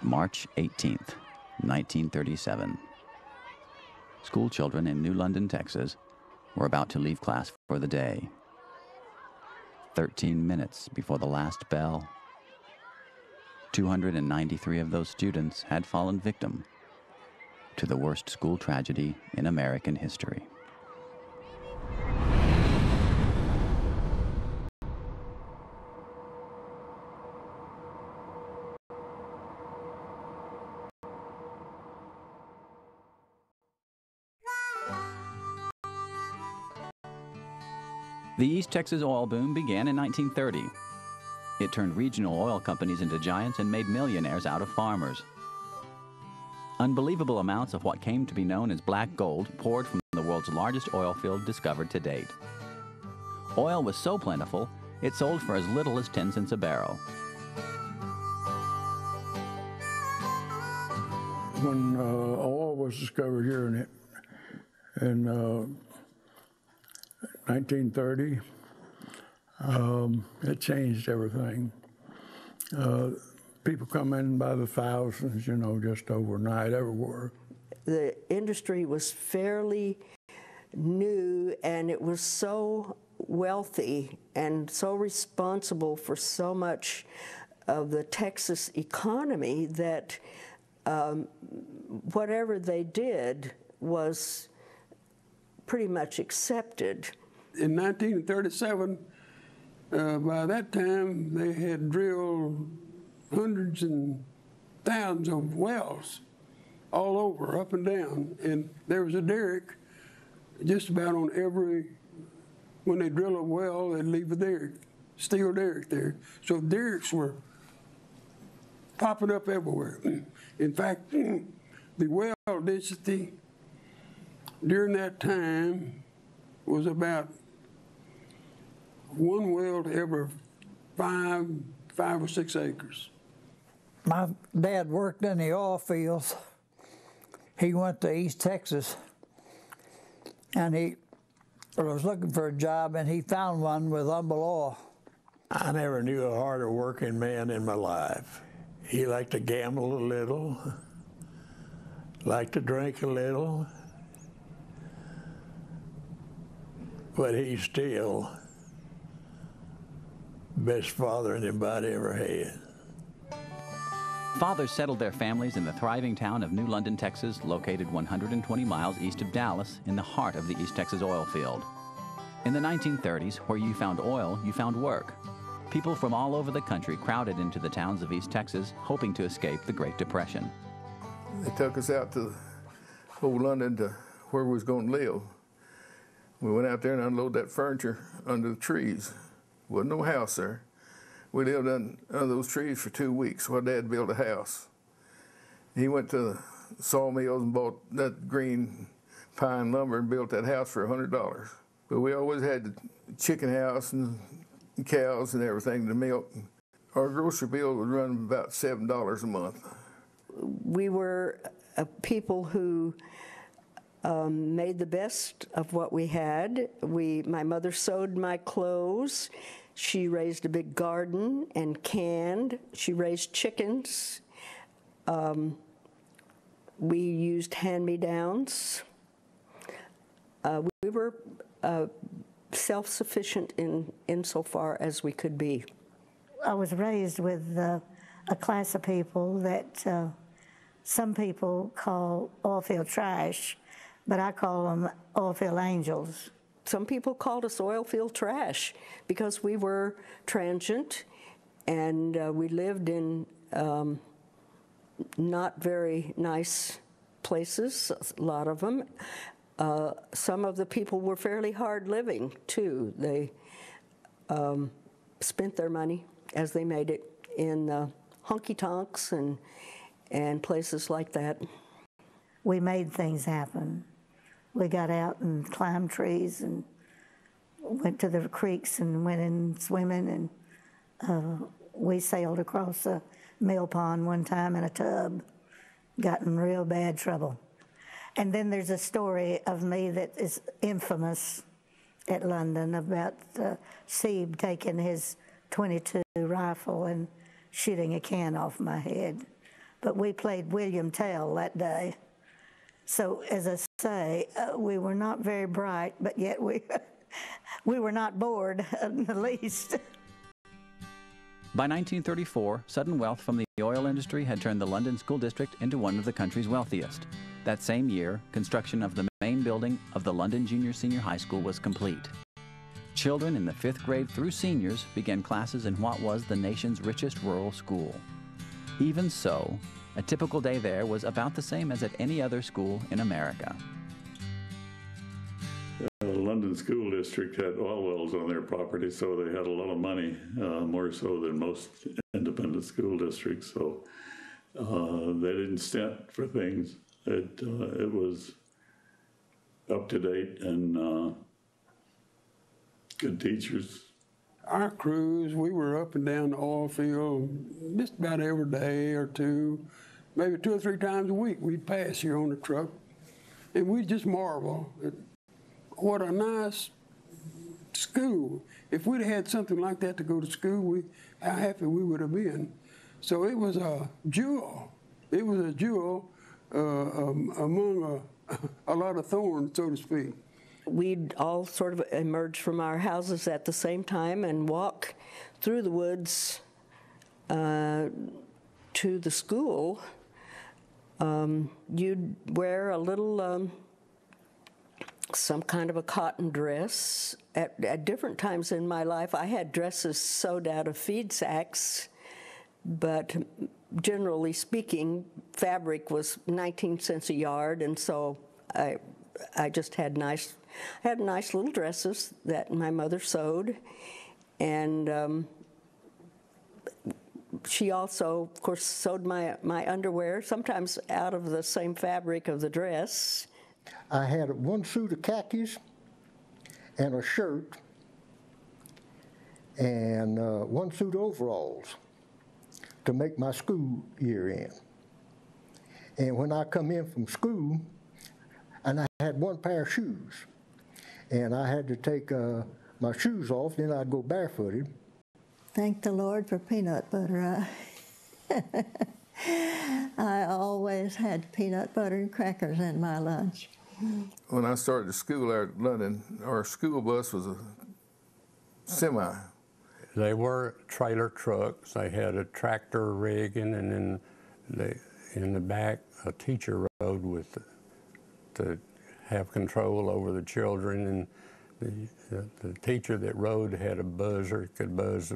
March 18th, 1937. School children in New London, Texas, were about to leave class for the day. 13 minutes before the last bell, 293 of those students had fallen victim to the worst school tragedy in American history. The East Texas oil boom began in 1930. It turned regional oil companies into giants and made millionaires out of farmers. Unbelievable amounts of what came to be known as black gold poured from the world's largest oil field discovered to date. Oil was so plentiful, it sold for as little as 10 cents a barrel. When oil was discovered here in 1930, it changed everything. People come in by the thousands, you know, just overnight everywhere. The industry was fairly new, and it was so wealthy and so responsible for so much of the Texas economy that whatever they did was pretty much accepted. In 1937, by that time, they had drilled hundreds and thousands of wells all over, up and down. And there was a derrick just about on every, when they drill a well, they'd leave a derrick, steel derrick there. So derricks were popping up everywhere. In fact, the well density during that time was about one well to every five or 6 acres. My dad worked in the oil fields. He went to East Texas, and he was looking for a job, and he found one with Humble Oil. I never knew a harder working man in my life. He liked to gamble a little, liked to drink a little, but he's still the best father anybody ever had. Fathers settled their families in the thriving town of New London, Texas, located 120 miles east of Dallas, in the heart of the East Texas oil field. In the 1930s, where you found oil, you found work. People from all over the country crowded into the towns of East Texas, hoping to escape the Great Depression. They took us out to old London to where we was going to live. We went out there and unloaded that furniture under the trees. Wasn't no house there. We lived under those trees for 2 weeks while Dad built a house. He went to the sawmills and bought that green pine lumber and built that house for $100. But we always had the chicken house and cows and everything to milk. Our grocery bill would run about $7 a month. We were people who made the best of what we had. My mother sewed my clothes. She raised a big garden and canned. She raised chickens. We used hand-me-downs. We were self-sufficient insofar as we could be. I was raised with a class of people that some people call oilfield trash, but I call them oilfield angels. Some people called us oilfield trash because we were transient, and we lived in not very nice places, a lot of them. Some of the people were fairly hard living, too. They spent their money as they made it in honky-tonks and places like that. We made things happen. We got out and climbed trees and went to the creeks and went in swimming, and we sailed across a mill pond one time in a tub, got in real bad trouble. And then there's a story of me that is infamous at London about Seeb taking his .22 rifle and shooting a can off my head. but we played William Tell that day. So as I say, we were not very bright, but yet we were not bored in the least. By 1934, sudden wealth from the oil industry had turned the London School District into one of the country's wealthiest. That same year, construction of the main building of the London Junior-Senior High School was complete. Children in the 5th grade through seniors began classes in what was the nation's richest rural school. Even so, a typical day there was about the same as at any other school in America. The London School District had oil wells on their property, so they had a lot of money, more so than most independent school districts. So they didn't stint for things. It was up to date and good teachers. Our crews, we were up and down the oil field just about every day or two, maybe 2 or 3 times a week. We'd pass here on the truck, and we'd just marvel at what a nice school. If we'd had something like that to go to school, how happy we would have been. So it was a jewel. It was a jewel among a lot of thorns, so to speak. We'd all sort of emerge from our houses at the same time and walk through the woods to the school. You'd wear a little, some kind of a cotton dress. At different times in my life, I had dresses sewed out of feed sacks, but generally speaking, fabric was 19 cents a yard, and so I just had nice little dresses that my mother sewed, and she also, of course, sewed my underwear, sometimes out of the same fabric of the dress. I had one suit of khakis and a shirt and one suit of overalls to make my school year in. And when I come in from school, and I had one pair of shoes, and I had to take my shoes off, then I'd go barefooted. Thank the Lord for peanut butter. I always had peanut butter and crackers in my lunch. When I started school out at London, our school bus was a semi. They were trailer trucks. They had a tractor rigging, and then in the back, a teacher rode with to have control over the children, and the teacher that rode had a buzzer, could buzz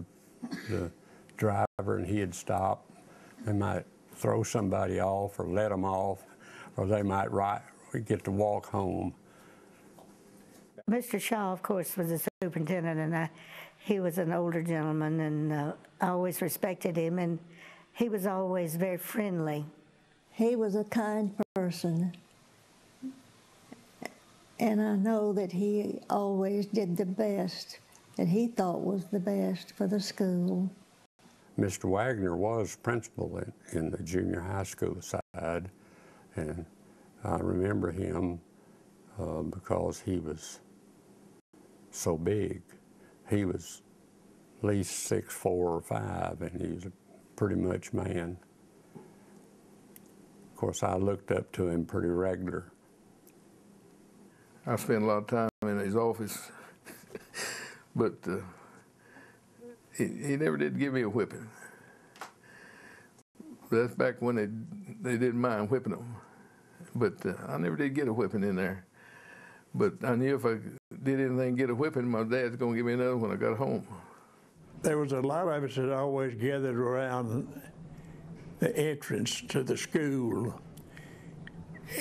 the driver, and he'd stop. They might throw somebody off or let them off, or they might get to walk home. Mr. Shaw, of course, was the superintendent, and he was an older gentleman, and I always respected him, and he was always very friendly. He was a kind person, and I know that he always did the best that he thought was the best for the school. Mr. Wagner was principal in the junior high school side, and I remember him because he was so big. He was at least 6'4" or 5", and he was a pretty much man. Of course, I looked up to him pretty regular. I spent a lot of time in his office, but he never did give me a whipping. That's back when they didn't mind whipping them. But I never did get a whipping in there. But I knew if I did anything get a whipping, my dad's going to give me another when I got home. There was a lot of us that always gathered around the entrance to the school,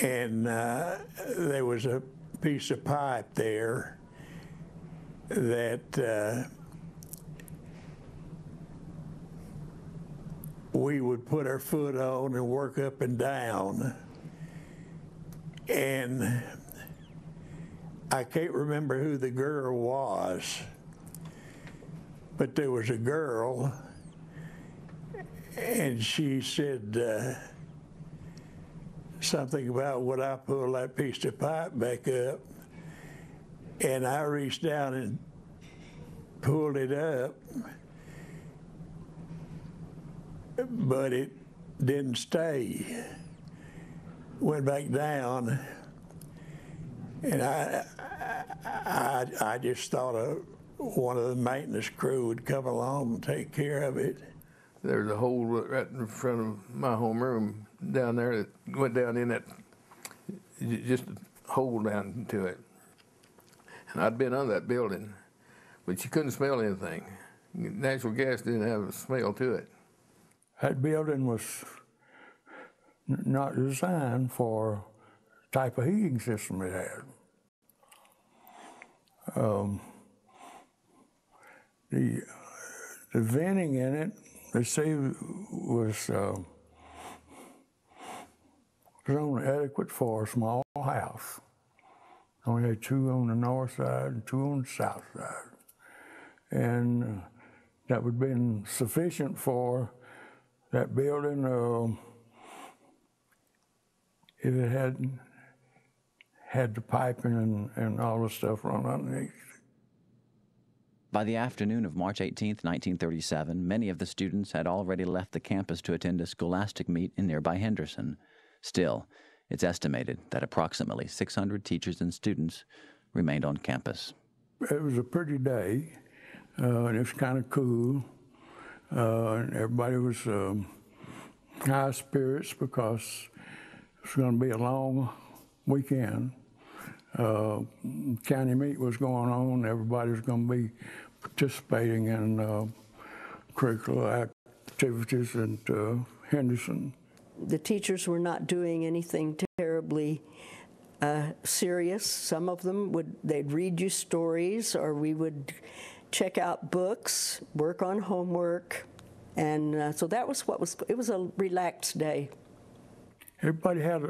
and there was a piece of pipe there that we would put our foot on and work up and down. And I can't remember who the girl was, but there was a girl, and she said something about, would I pull that piece of pipe back up? And I reached down and pulled it up, but didn't stay. Went back down, and I just thought one of the maintenance crew would come along and take care of it. There's a hole right in front of my homeroom down there that went down in that, just a hole down into it. And I'd been under that building, but you couldn't smell anything. Natural gas didn't have a smell to it. That building was not designed for the type of heating system it had. The venting in it, they say, was only adequate for a small house. Only had 2 on the north side and 2 on the south side. And that would have been sufficient for that building if it had the piping and all the stuff run underneath. By the afternoon of March 18, 1937, many of the students had already left the campus to attend a scholastic meet in nearby Henderson. Still, it's estimated that approximately 600 teachers and students remained on campus. It was a pretty day, and it was kind of cool. And everybody was high spirits because it was going to be a long weekend. County meet was going on. Everybody was going to be participating in curricular activities at Henderson. The teachers were not doing anything terribly serious. Some of them they'd read you stories, or we would check out books, work on homework, and so that was it was a relaxed day. Everybody had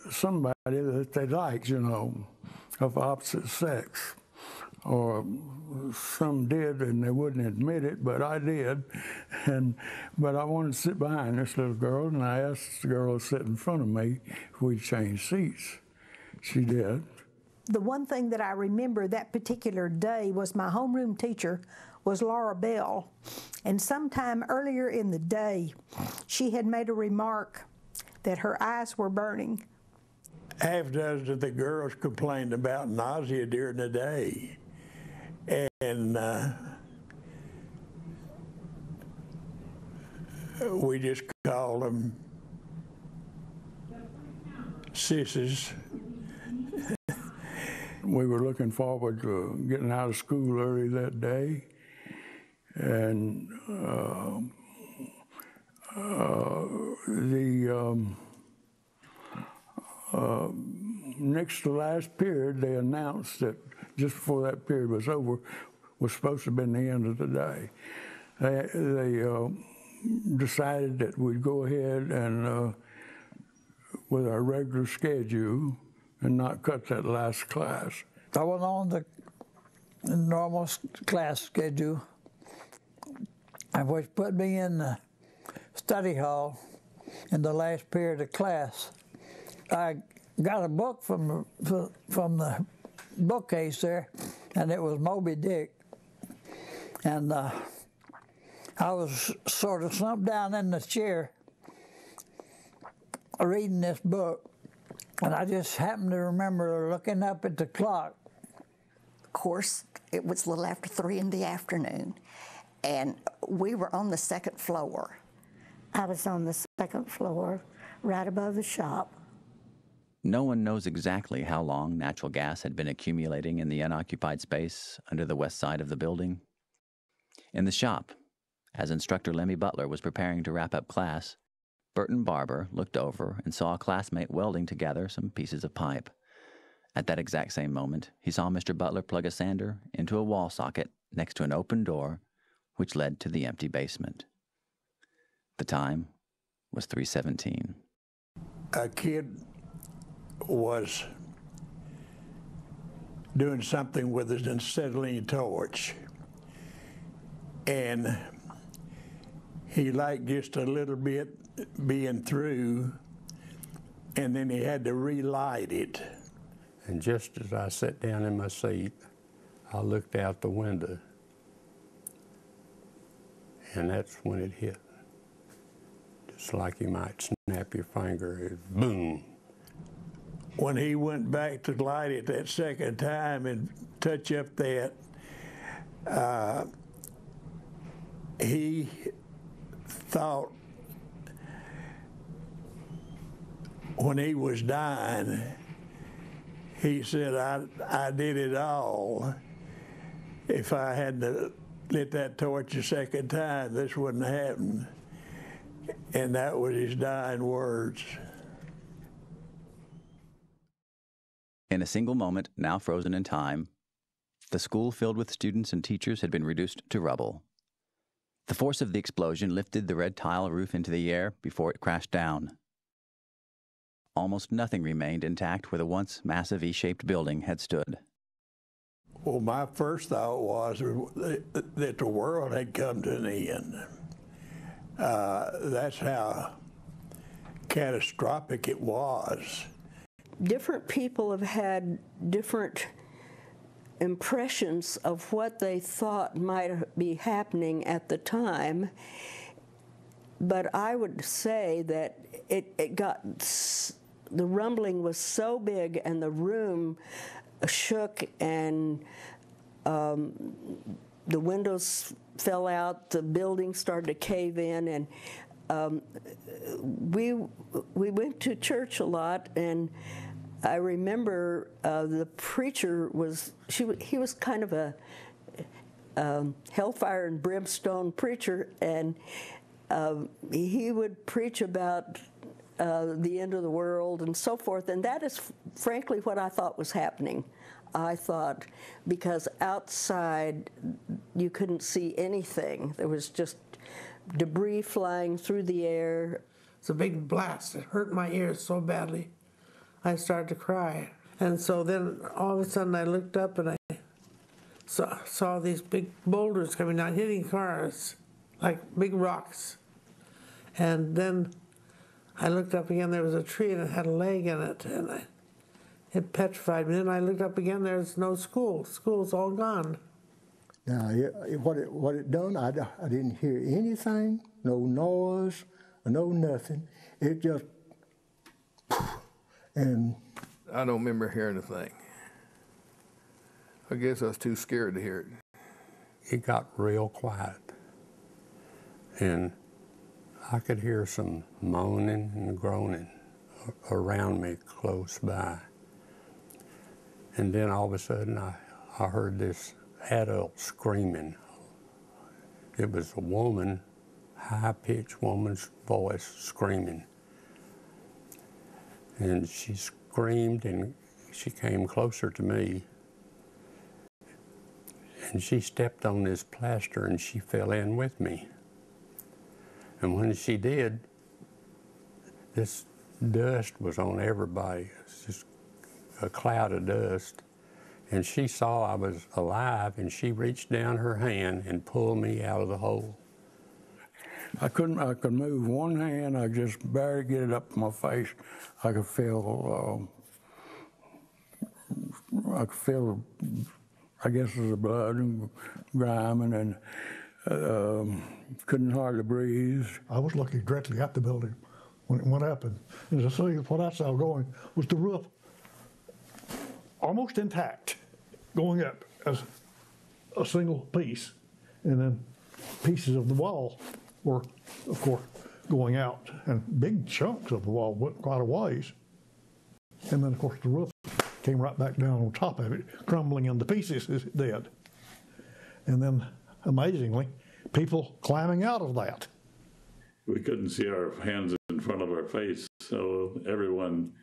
somebody that they liked, you know, of opposite sex. Or some did, and they wouldn't admit it, but I did. But I wanted to sit behind this little girl, and I asked the girl to sit in front of me if we'd change seats. She did. The one thing that I remember that particular day was my homeroom teacher was Laura Bell, and sometime earlier in the day, she had made a remark that her eyes were burning. Half a dozen of the girls complained about nausea during the day. And we just called them sissies. We were looking forward to getting out of school early that day. And next to last period, they announced that just before that period was over, was supposed to have been the end of the day. They decided that we'd go ahead and with our regular schedule and not cut that last class. I went on the normal class schedule, which put me in the study hall in the last period of class. I got a book from the bookcase there, and it was Moby Dick. And I was sort of slumped down in the chair reading this book, and I just happened to remember looking up at the clock. Of course, it was a little after 3 in the afternoon, and we were on the second floor. I was on the second floor, right above the shop. No one knows exactly how long natural gas had been accumulating in the unoccupied space under the west side of the building. In the shop, as instructor Lemmy Butler was preparing to wrap up class, Burton Barber looked over and saw a classmate welding together some pieces of pipe. At that exact same moment, he saw Mr. Butler plug a sander into a wall socket next to an open door which led to the empty basement. The time was 3:17. A kid was doing something with an acetylene torch, and he liked just a little bit being through, and then he had to relight it. And just as I sat down in my seat, I looked out the window, and that's when it hit. It's like you might snap your finger. It, boom. When he went back to light it that second time and touch up that, he thought when he was dying, he said, I did it all. If I hadn't lit that torch a second time, this wouldn't happen. And that was his dying words. In a single moment, now frozen in time, the school filled with students and teachers had been reduced to rubble. The force of the explosion lifted the red tile roof into the air before it crashed down. Almost nothing remained intact where the once massive E-shaped building had stood. Well, my first thought was that the world had come to an end. That's how catastrophic it was. Different people have had different impressions of what they thought might be happening at the time, but I would say that the rumbling was so big and the room shook and the windows fell out, the building started to cave in, and we went to church a lot, and I remember the preacher he was kind of a hellfire and brimstone preacher, and he would preach about the end of the world and so forth, and that is frankly what I thought was happening. I thought, because outside you couldn't see anything. There was just debris flying through the air. It's a big blast. It hurt my ears so badly. I started to cry. And so then all of a sudden I looked up and I saw these big boulders coming down, hitting cars, like big rocks. And then I looked up again, there was a tree and it had a leg in it, and it petrified me. Then I looked up again, there's no school. School's all gone. Now, what it done, I didn't hear anything, no noise, no nothing. It just, and I don't remember hearing a thing. I guess I was too scared to hear it. It got real quiet, and I could hear some moaning and groaning around me close by. And then all of a sudden I heard this adult screaming. It was a woman, high-pitched woman's voice screaming. And she screamed and she came closer to me. And she stepped on this plaster and she fell in with me. And when she did, this dust was on everybody. It's just a cloud of dust. And she saw I was alive, and she reached down her hand and pulled me out of the hole. I could move one hand. I just barely get it up my face. I could feel, I guess it was the blood and griming, and couldn't hardly breathe. I was looking directly at the building when it happened. And what I saw going was the roof almost intact, going up as a single piece, and then pieces of the wall were, of course, going out, and big chunks of the wall went quite a ways. And then, of course, the roof came right back down on top of it, crumbling into pieces as it did. And then, amazingly, people climbing out of that. We couldn't see our hands in front of our face, so everyone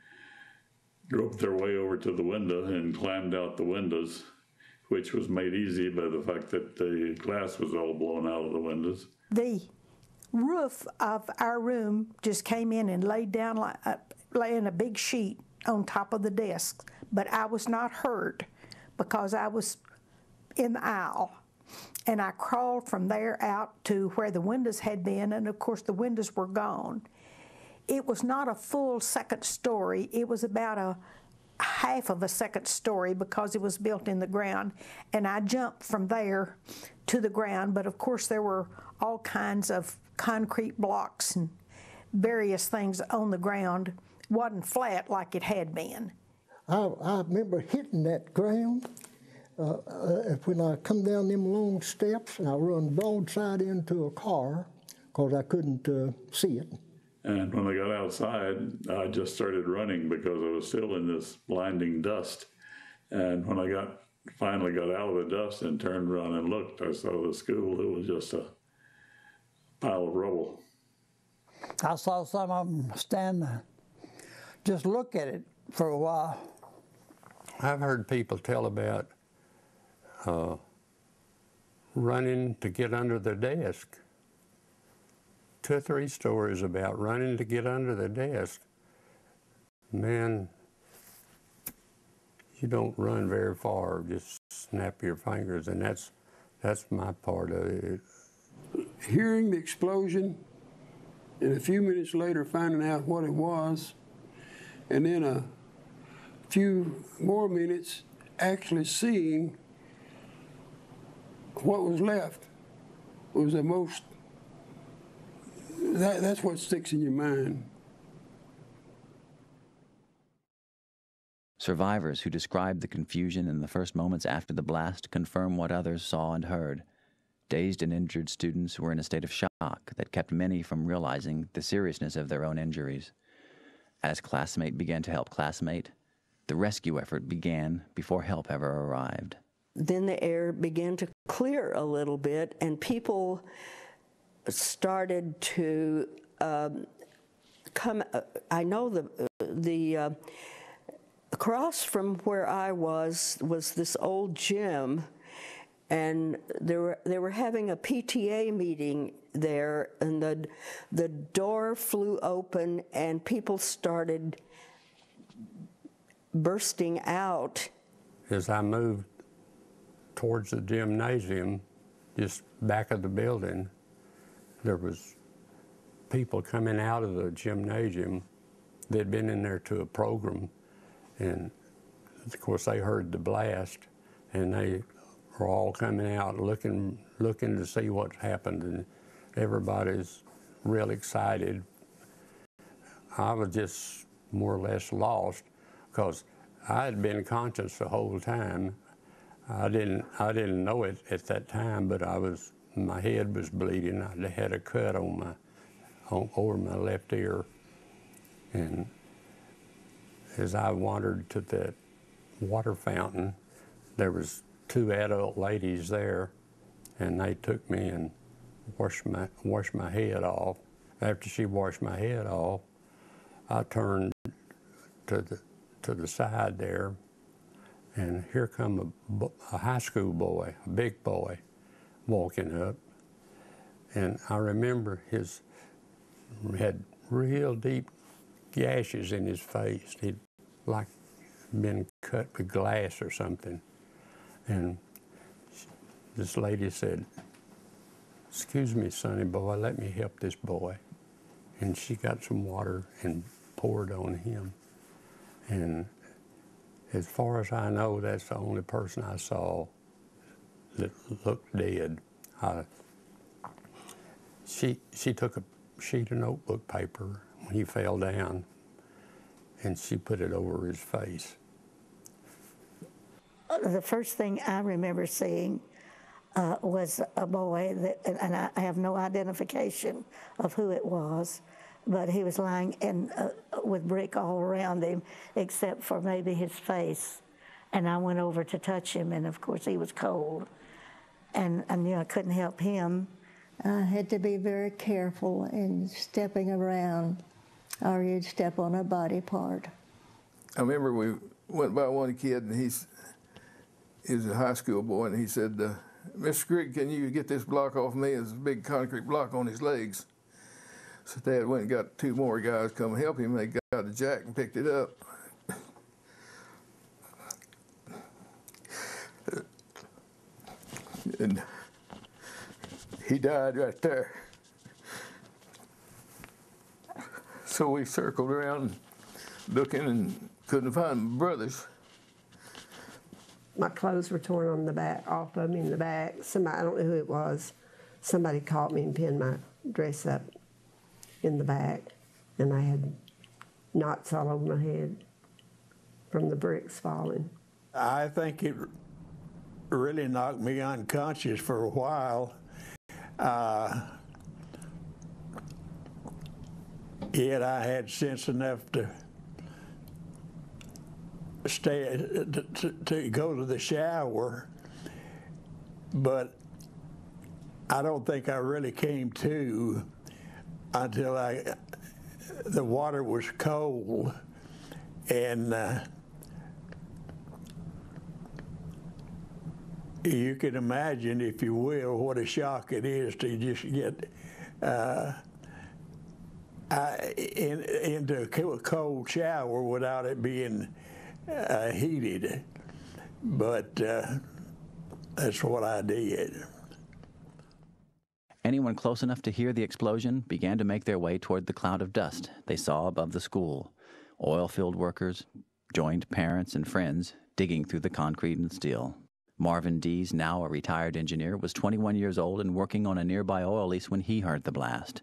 groped their way over to the window and climbed out the windows, which was made easy by the fact that the glass was all blown out of the windows. The roof of our room just came in and laid down, laying a big sheet on top of the desk, but I was not hurt because I was in the aisle. And I crawled from there out to where the windows had been, and of course the windows were gone. It was not a full second story. It was about a half of a second story because it was built in the ground. And I jumped from there to the ground, but of course there were all kinds of concrete blocks and various things on the ground wasn't flat like it had been. I remember hitting that ground when I come down them long steps, and I run broadside into a car because I couldn't see it. And when I got outside, I just started running because I was still in this blinding dust. And when I finally got out of the dust and turned around and looked, I saw the school. It was just a pile of rubble. I saw some of them stand there, just look at it for a while. I've heard people tell about running to get under their desk. 2 or 3 stories about running to get under the desk. Man, you don't run very far, just snap your fingers, and that's my part of it. Hearing the explosion, and a few minutes later finding out what it was, and then a few more minutes actually seeing what was left was the most, that's what sticks in your mind. Survivors who described the confusion in the first moments after the blast confirm what others saw and heard. Dazed and injured students were in a state of shock that kept many from realizing the seriousness of their own injuries. As classmate began to help classmate, the rescue effort began before help ever arrived. Then the air began to clear a little bit, and people started to come. I know the across from where I was this old gym, and they were having a PTA meeting there, and the door flew open, and people started bursting out. As I moved towards the gymnasium, just back of the building, there was people coming out of the gymnasium. They'd been in there to a program, and of course they heard the blast, and they were all coming out looking to see what happened, and everybody's real excited. I was just more or less lost because I had been conscious the whole time. I didn't know it at that time, but my head was bleeding. I had a cut over my left ear, and as I wandered to that water fountain, there was 2 adult ladies there, and they took me and washed my head off. After she washed my head off, I turned to the side there, and here come a high school boy, a big boy, walking up. And I remember he had real deep gashes in his face. He'd like been cut with glass or something. And this lady said, "Excuse me, sonny boy, let me help this boy." And she got some water and poured on him. And as far as I know, that's the only person I saw that looked dead. She took a sheet of notebook paper when he fell down, and she put it over his face. The first thing I remember seeing was a boy, and I have no identification of who it was, but he was lying with brick all around him, except for maybe his face. And I went over to touch him, and of course he was cold, and I couldn't help him. I had to be very careful in stepping around, or you'd step on a body part. I remember we went by one kid, and he was a high school boy, and he said, "Mr. Grigg, can you get this block off me?" There's a big concrete block on his legs. So Dad went and got 2 more guys come help him. They got a jack and picked it up. And he died right there. So we circled around looking and couldn't find my brothers. My clothes were torn on the back, off of me in the back. Somebody, I don't know who it was, somebody caught me and pinned my dress up in the back. and I had knots all over my head from the bricks falling. I think it really knocked me unconscious for a while. Yet I had sense enough to to go to the shower, but I don't think I really came to until the water was cold, and you can imagine, if you will, what a shock it is to just get into a cold shower without it being heated. But that's what I did. Anyone close enough to hear the explosion began to make their way toward the cloud of dust they saw above the school. Oil field workers joined parents and friends digging through the concrete and steel. Marvin Dees, now a retired engineer, was 21 years old and working on a nearby oil lease when he heard the blast.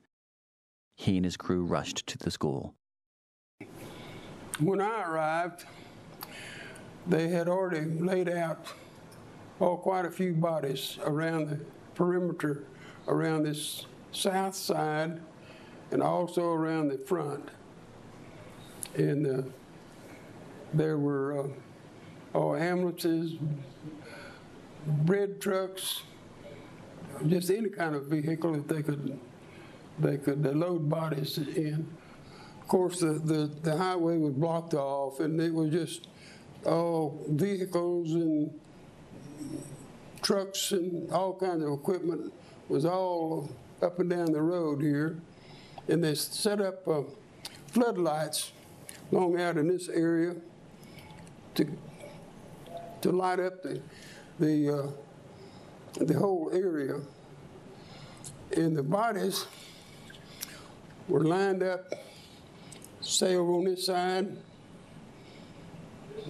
He and his crew rushed to the school. When I arrived, they had already laid out quite a few bodies around the perimeter, around this south side, and also around the front. And there were ambulances, bread trucks, just any kind of vehicle that they could load bodies in. Of course, the highway was blocked off, and it was just vehicles and trucks and all kinds of equipment was all up and down the road here. And they set up floodlights long out in this area to light up the whole area. And the bodies were lined up, say over on this side,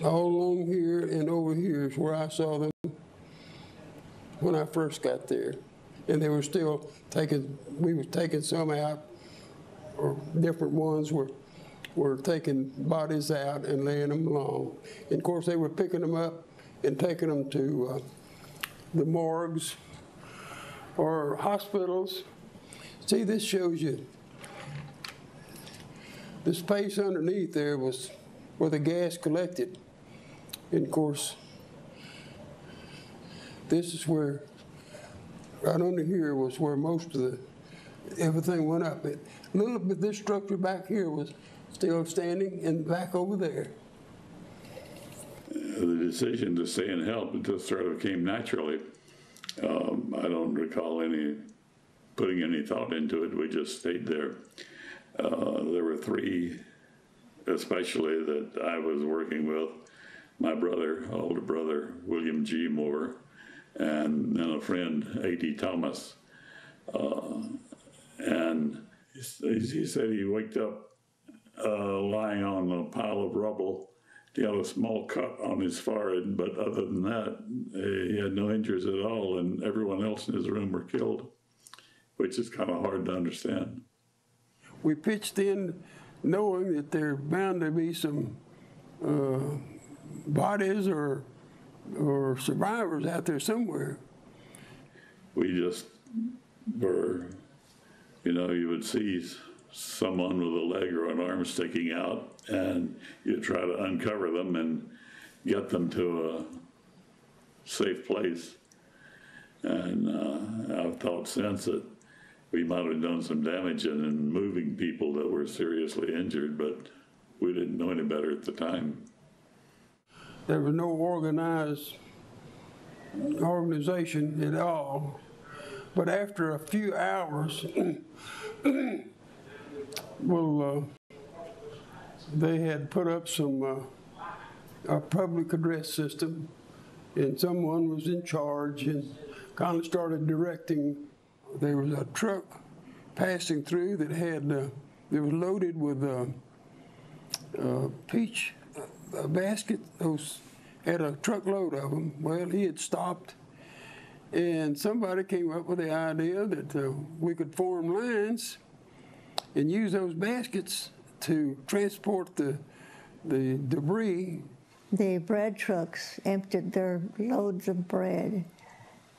all along here and over here is where I saw them when I first got there. And they were still we were taking some out, or different ones were taking bodies out and laying them along. And of course they were picking them up and taking them to the morgues or hospitals. See, this shows you the space underneath there was where the gas collected. And of course, this is where, right under here was where most of everything went up. A little bit, this structure back here was still standing, and back over there. The decision to stay and help just sort of came naturally. I don't recall putting any thought into it. We just stayed there. There were three, especially, that I was working with. My brother, older brother, William G. Moore, and then a friend, A.D. Thomas. And he said he waked up lying on a pile of rubble. He had a small cut on his forehead, but other than that, he had no injuries at all, and everyone else in his room were killed, which is kind of hard to understand. We pitched in knowing that there bound to be some bodies or survivors out there somewhere. We just were, you would see someone with a leg or an arm sticking out, and you try to uncover them and get them to a safe place. And I've thought since that we might have done some damage in moving people that were seriously injured, but we didn't know any better at the time. There was no organization at all. But after a few hours, they had put up a public address system, and someone was in charge and kind of started directing. There was a truck passing through that it was loaded with peach basket. Those had a truckload of them. Well, he had stopped, and somebody came up with the idea that we could form lines and use those baskets to transport the debris. The bread trucks emptied their loads of bread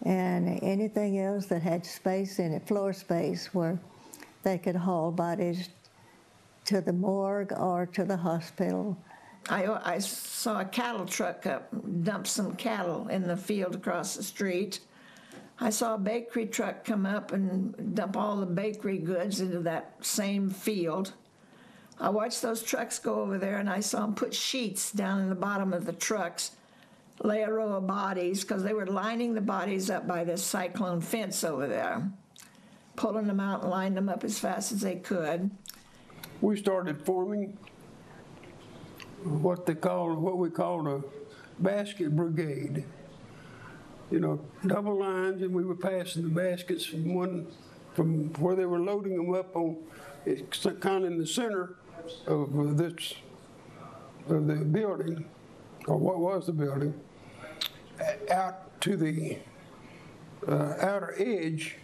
and anything else that had space in it, floor space, where they could haul bodies to the morgue or to the hospital. I saw a cattle truck dump some cattle in the field across the street. I saw a bakery truck come up and dump all the bakery goods into that same field. I watched those trucks go over there, and I saw them put sheets down in the bottom of the trucks, lay a row of bodies, because they were lining the bodies up by this cyclone fence over there, pulling them out and lining them up as fast as they could. We started forming what we called a basket brigade. You know, double lines, and we were passing the baskets from where they were loading them up on, it's kind of in the center of the building, or what was the building, out to the outer edge,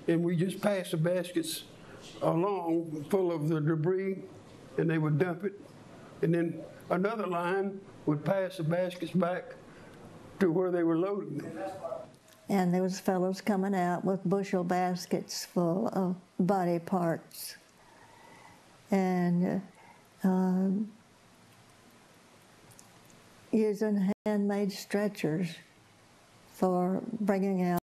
and we just passed the baskets along full of the debris, and they would dump it, and then another line would pass the baskets back to where they were loading them. And there was fellows coming out with bushel baskets full of body parts and using handmade stretchers for bringing out